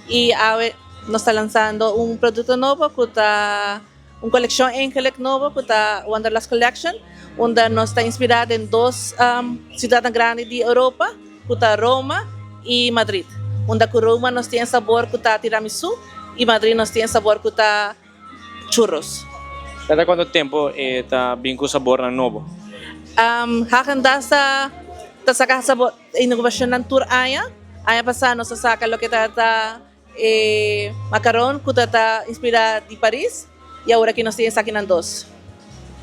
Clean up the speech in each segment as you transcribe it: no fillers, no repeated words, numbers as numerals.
y AVE nos está lanzando un producto nuevo, que está una colección Angelic nuevo, que está Wanderlust Collection, donde nos está inspirada en dos ciudades grandes de Europa, que está Roma y Madrid. Donde Roma nos tiene sabor que está tiramisú y Madrid nos tiene sabor que está churros. Cada quanto tempo está bem com sabor na novo? Häagen-Dazs está sacando sabor, innovación en tour año pasado nos saca lo que está macarrón que está inspirado de París y ahora aquí nos tiene sacando dos.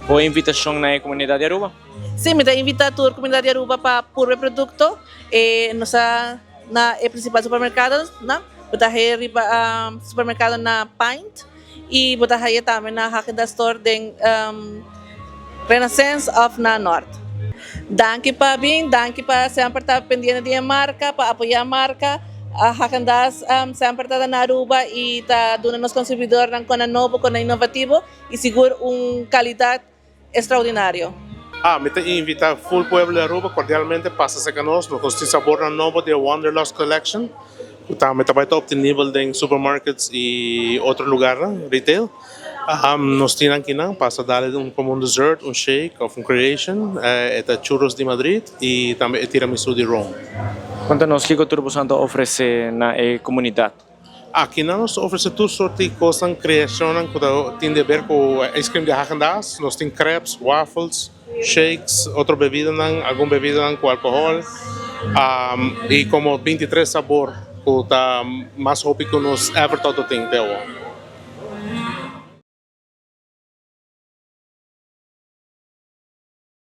Ou invitação na comunidade de Aruba? Sim, me invita a toda a comunidade de Aruba para puro produto. Nossa na principal supermercado, na botar supermercado na Pint e botar aí também na Häagen-Dazs Store den Renaissance of na North. Danke pa bem, danke pa sempre estar pendente de marca, para apoiar a marca. A Häagen-Dazs sempre está na Aruba e está dando nos consumidores com a novo, com a inovativo e seguro qualidade extraordinário. Me invita full pueblo de Aruba cordialmente, passa-se conosco, nós temos sabor novo de Wanderlust Collection. Me trabalha top nível de supermarkets e outro lugar, retail. Nós temos aqui, passa a dar como dessert, shake of creation, churros de Madrid e também tiramisu de Rome. Conta-nos o que o Turbo Santo oferece na comunidade. Aqui nós oferecemos tudo sorte de coisas, criação, que tem a ver com ice cream de Häagen-Dazs, nós temos crepes, waffles, shakes, outra bebida, alguma bebida com álcool, e como 23 sabores, que está mais rápido que nós ever todo tem.